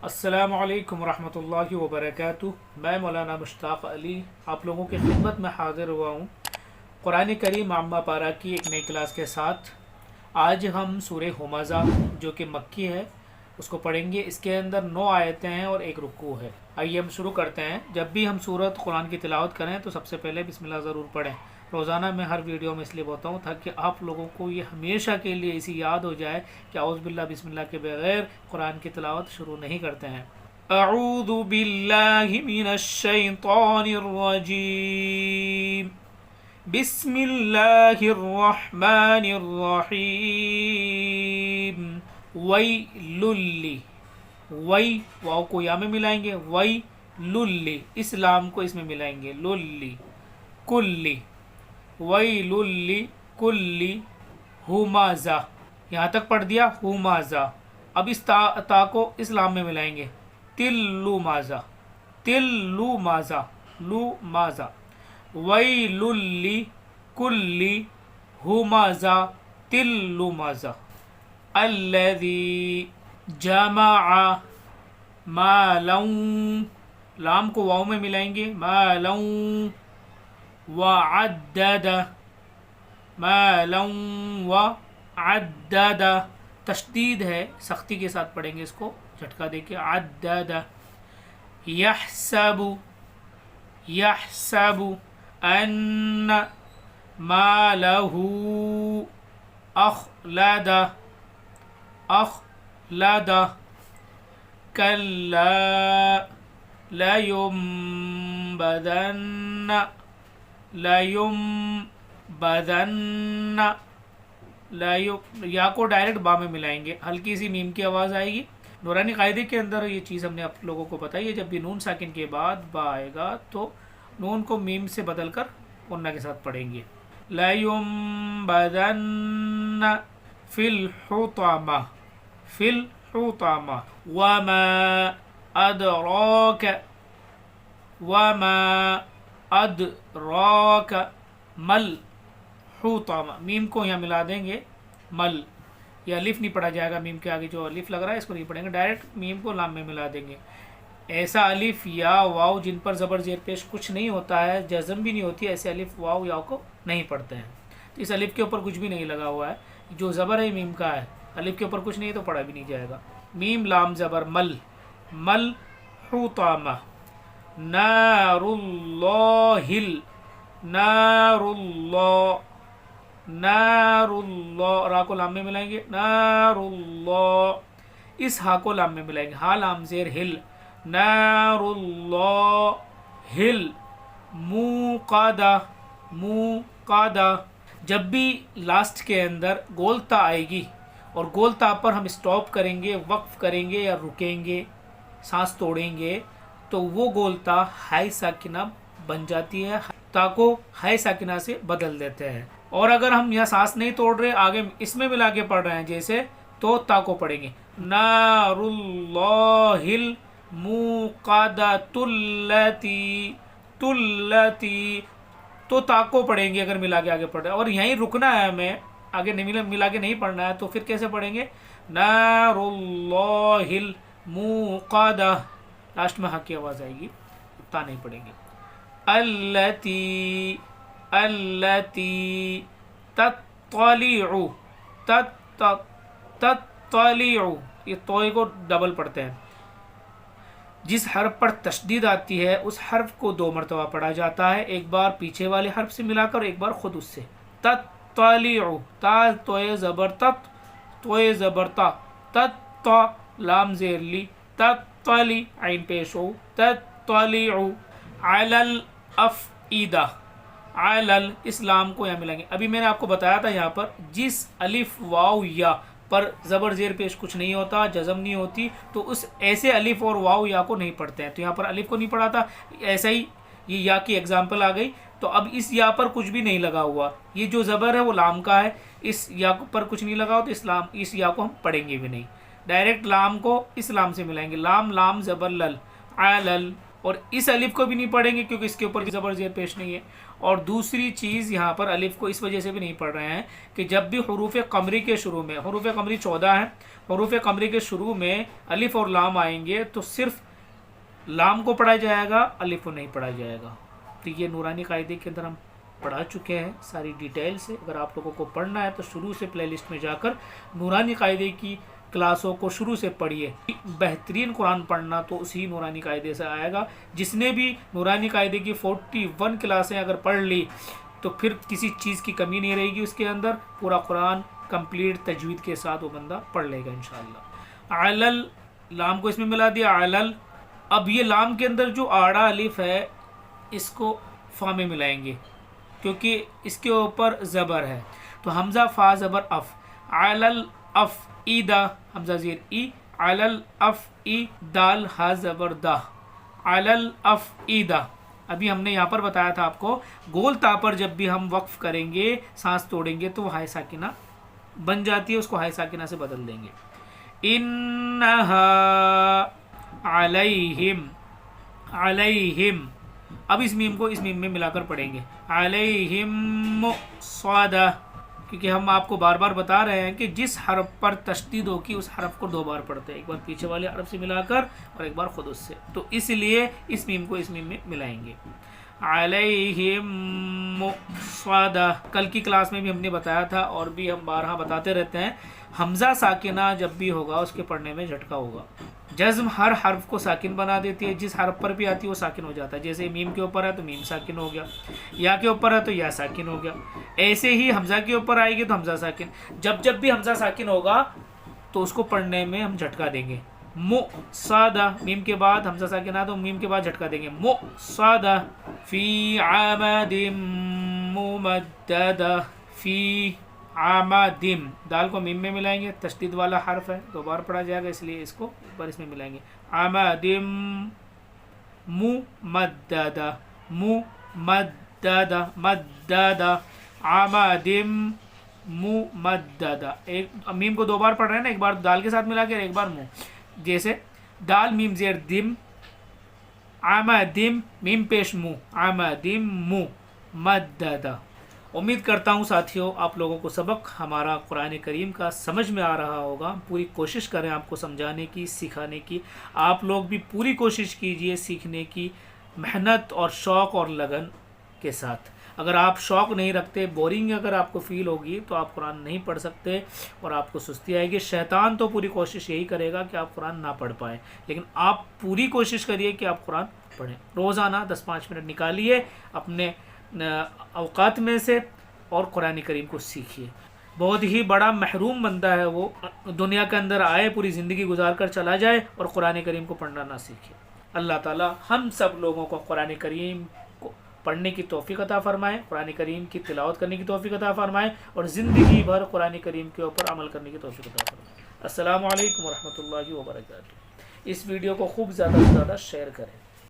السلام علیکم ورحمۃ اللہ وبرکاتہ۔ میں مولانا مشتاق علی آپ لوگوں کی خدمت میں حاضر ہوا ہوں قرآن کریم عامہ پارہ کی ایک نئی کلاس کے ساتھ۔ آج ہم سورہ ہمزہ جو کہ مکی ہے اس کو پڑھیں گے۔ اس کے اندر 9 آیتیں ہیں اور ایک رکوع ہے۔ آئیے ہم شروع کرتے ہیں۔ جب بھی ہم سورت قرآن کی تلاوت کریں تو سب سے پہلے بسم اللہ ضرور پڑھیں۔ روزانہ میں ہر ویڈیو میں اس لیے بولتا ہوں تاکہ آپ لوگوں کو یہ ہمیشہ کے لیے اسی یاد ہو جائے کہ اعوذ باللہ بسم اللہ کے بغیر قرآن کی تلاوت شروع نہیں کرتے ہیں۔ اعوذ باللہ من الشیطان الرجیم، بسم اللہ الرحمن الرحیم۔ ویل، وی واو کو یا میں ملائیں گے، ویل، اسلام کو اس میں ملائیں گے، للی، کلی، ویل لکل ہمزہ، یہاں تک پڑھ دیا ہمزہ۔ اب اس تا کو اسلام میں ملائیں گے، تلو مازہ، تلو مازہ، لو مازہ، ویل لکل ہمزہ تلو مازہ، الذی جمع مالا، لام کو واو میں ملائیں گے، مالا وعدد، مالا وعدد، تشدید ہے، سختی کے ساتھ پڑھیں گے اس کو، جھٹکا دے کے، عدد، یحسب، یحسب ان مالہ اخلد، اخلد، کلا لیمبذن، لیمبذن، یا کو ڈائریکٹ با میں ملائیں گے، ہلکی سی میم کی آواز آئے گی۔ نورانی قاعدے کے اندر یہ چیز ہم نے آپ لوگوں کو بتائی ہے، جب بھی نون ساکن کے بعد با آئے گا تو نون کو میم سے بدل کر غنہ کے ساتھ پڑھیں گے۔ لیمبذن فی الحطمہ، فی الحطمہ، وما ادراک، وما ادراک مل حطمہ، میم کو یہاں ملا دیں گے، مل، یہ الف نہیں پڑھا جائے گا، میم کے آگے جو الف لگ رہا ہے اس کو نہیں پڑھیں گے، ڈائریکٹ میم کو لام میں ملا دیں گے۔ ایسا الف یا واو جن پر زبر زیر پیش کچھ نہیں ہوتا ہے، جزم بھی نہیں ہوتی، ایسے الف واو یا کو نہیں پڑھتے ہیں۔ تو اس الف کے اوپر کچھ بھی نہیں لگا ہوا ہے، جو زبر ہے میم کا ہے، الف کے اوپر کچھ نہیں ہے تو پڑھا بھی نہیں جائے گا۔ میم لام زبر مل، مل حطامہ، نار اللہ، نار اللہ، نار اللہ، را کو لام میں ملائیں گے، نار اللہ، اس ہا کو لام میں ملائیں گے، ہا لام زیر ہل، نار اللہ ہل، موقدہ، موقدہ۔ جب بھی لاسٹ کے اندر گولتا آئے گی اور گولتا پر ہم اسٹاپ کریں گے، وقف کریں گے یا رکیں گے، سانس توڑیں گے، تو وہ گولتا ہائی ساکنہ بن جاتی ہے، تا کو ہائی ساکنہ سے بدل دیتے ہیں۔ اور اگر ہم یہاں سانس نہیں توڑ رہے، آگے اس میں ملا کے پڑھ رہے ہیں جیسے، تو تا کو پڑھیں گے، نار اللہ الموقدۃ التی، تلتی، تو تا کو پڑھیں گے اگر ملا کے آگے پڑھ رہے ہیں، اور یہیں رکنا ہے ہمیں، آگے ملا کے نہیں پڑھنا ہے، تو پھر کیسے پڑھیں گے، نار اللہ الموقدہ، لاسٹ میں ہا کی آواز آئے گی، تا نہیں پڑھیں گے، التی، التی تطلع، تطلع، یہ توئے کو ڈبل پڑھتے ہیں، جس حرف پر تشدید آتی ہے اس حرف کو 2 مرتبہ پڑھا جاتا ہے، ایک بار پیچھے والے حرف سے ملا کر، ایک بار خود اس سے۔ تطلع، تا توئے زبر تت، توئے زبر تا، تت، لام زیر لی، تطلع، عین پیش ہو، تطلع، علی الافئدہ، علی، اسلام کو یہاں ملائیں گے۔ ابھی میں نے آپ کو بتایا تھا یہاں پر جس الف واو یا پر زبر زیر پیش کچھ نہیں ہوتا، جزم نہیں ہوتی، تو اس ایسے الف اور واو یا کو نہیں پڑھتے ہیں، تو یہاں پر الف کو نہیں پڑھا تھا، ایسا ہی یہ یا کی ایگزامپل آ گئی، تو اب اس یا پر کچھ بھی نہیں لگا ہوا، یہ جو زبر ہے وہ لام کا ہے، اس یا پر کچھ نہیں لگا ہوا تو اس یا کو ہم پڑھیں گے بھی نہیں، ڈائریکٹ لام کو اس لام سے ملائیں گے، لام، لام زبر لل، علل، اور اس الف کو بھی نہیں پڑھیں گے کیونکہ اس کے اوپر زبر زیر پیش نہیں ہے، اور دوسری چیز یہاں پر الف کو اس وجہ سے بھی نہیں پڑھ رہے ہیں کہ جب بھی حروف قمری کے شروع میں، حروف قمری 14 ہیں، حروف قمری کے شروع میں الف اور لام آئیں گے تو صرف لام کو پڑھا جائے گا، الف کو نہیں پڑھا جائے گا۔ تو یہ نورانی قاعدے کے اندر ہم پڑھا چکے ہیں ساری ڈیٹیل سے۔ اگر آپ لوگوں کو پڑھنا ہے تو شروع سے پلے لسٹ میں جا کر نورانی قاعدے کی کلاسوں کو شروع سے پڑھیے۔ بہترین قرآن پڑھنا تو اسی نورانی قاعدے سے آئے گا۔ جس نے بھی نورانی قاعدے کی 41 کلاسیں اگر پڑھ لی تو پھر کسی چیز کی کمی نہیں رہے گی اس کے اندر، پورا قرآن کمپلیٹ تجوید کے ساتھ وہ بندہ پڑھ لے گا انشاءاللہ۔ علل، لام کو اس میں ملا دیا علل۔ اب یہ لام کے اندر جو آڑا الف ہے اس کو فا میں ملائیں گے کیونکہ اس کے اوپر زبر ہے، تو حمزہ فا زبر اف، علل اف ایدا، حمزہ زیر ای، علل اف ای، دال ہا زبر دا، علل اف ایدا۔ ابھی ہم نے یہاں پر بتایا تھا آپ کو، گول تا پر جب بھی ہم وقف کریں گے، سانس توڑیں گے تو وہ ہائے ساکنہ بن جاتی ہے، اس کو ہائے ساکنہ سے بدل دیں گے۔ انہا علیہم، علیہم، اب اس میم کو اس میم میں ملا کر پڑھیں گے، علیہم صادہ، کیونکہ ہم آپ کو بار بار بتا رہے ہیں کہ جس حرف پر تشدید ہوگی اس حرف کو 2 بار پڑھتے ہیں، ایک بار پیچھے والے حرف سے ملا کر اور ایک بار خود اس سے، تو اس لیے اس میم کو اس میم میں ملائیں گے۔ علیہم صادہ، کل کی کلاس میں بھی ہم نے بتایا تھا اور بھی ہم بارہا بتاتے رہتے ہیں، حمزہ ساکنہ جب بھی ہوگا اس کے پڑھنے میں جھٹکا ہوگا۔ جزم ہر حرف کو ساکن بنا دیتی ہے، جس حرف پر بھی آتی ہے وہ ساکن ہو جاتا ہے، جیسے میم کے اوپر ہے تو میم ساکن ہو گیا، یا کے اوپر ہے تو یا ساکن ہو گیا، ایسے ہی حمزہ کے اوپر آئے گی تو حمزہ ساکن، جب بھی حمزہ ساکن ہوگا تو اس کو پڑھنے میں ہم جھٹکا دیں گے۔ صادہ، میم کے بعد حمزہ ساکن آ تو میم کے بعد جھٹکا دیں گے، صادہ، فی عمد ممددہ، فی عمدم، دال کو میم میں ملائیں گے، تشدید والا حرف ہے 2 بار پڑھا جائے گا اس لیے اس کو ایک بار اس میں ملائیں گے، عمدم ممددہ، ممددہ، مددہ، عمدم ممددہ، ایک میم کو 2 بار پڑھ رہے ہیں نا، ایک بار دال کے ساتھ ملا کے ایک بار منہ، جیسے دال میم زیر دم، عمدم میم پیش منہ، عمدم ممددہ۔ امید کرتا ہوں ساتھیوں آپ لوگوں کو سبق ہمارا قرآن کریم کا سمجھ میں آ رہا ہوگا، پوری کوشش کریں آپ کو سمجھانے کی، سکھانے کی، آپ لوگ بھی پوری کوشش کیجئے سیکھنے کی، محنت اور شوق اور لگن کے ساتھ۔ اگر آپ شوق نہیں رکھتے، بورنگ اگر آپ کو فیل ہوگی تو آپ قرآن نہیں پڑھ سکتے اور آپ کو سستی آئے گی۔ شیطان تو پوری کوشش یہی کرے گا کہ آپ قرآن نہ پڑھ پائیں، لیکن آپ پوری کوشش کریے کہ آپ قرآن پڑھیں۔ روزانہ 10-5 منٹ نکالیے اپنے اوقات میں سے اور قرآن کریم کو سیکھیے۔ بہت ہی بڑا محروم بندہ ہے وہ، دنیا کے اندر آئے، پوری زندگی گزار کر چلا جائے اور قرآن کریم کو پڑھنا نہ سیکھے۔ اللہ تعالی ہم سب لوگوں کو قرآن کریم کو پڑھنے کی توفیق عطا فرمائے، قرآن کریم کی تلاوت کرنے کی توفیق عطا فرمائے اور زندگی بھر قرآن کریم کے اوپر عمل کرنے کی توفیق عطا فرمائے۔ السلام علیکم ورحمۃ اللہ وبرکاتہ۔ اس ویڈیو کو خوب زیادہ سے زیادہ شیئر کریں۔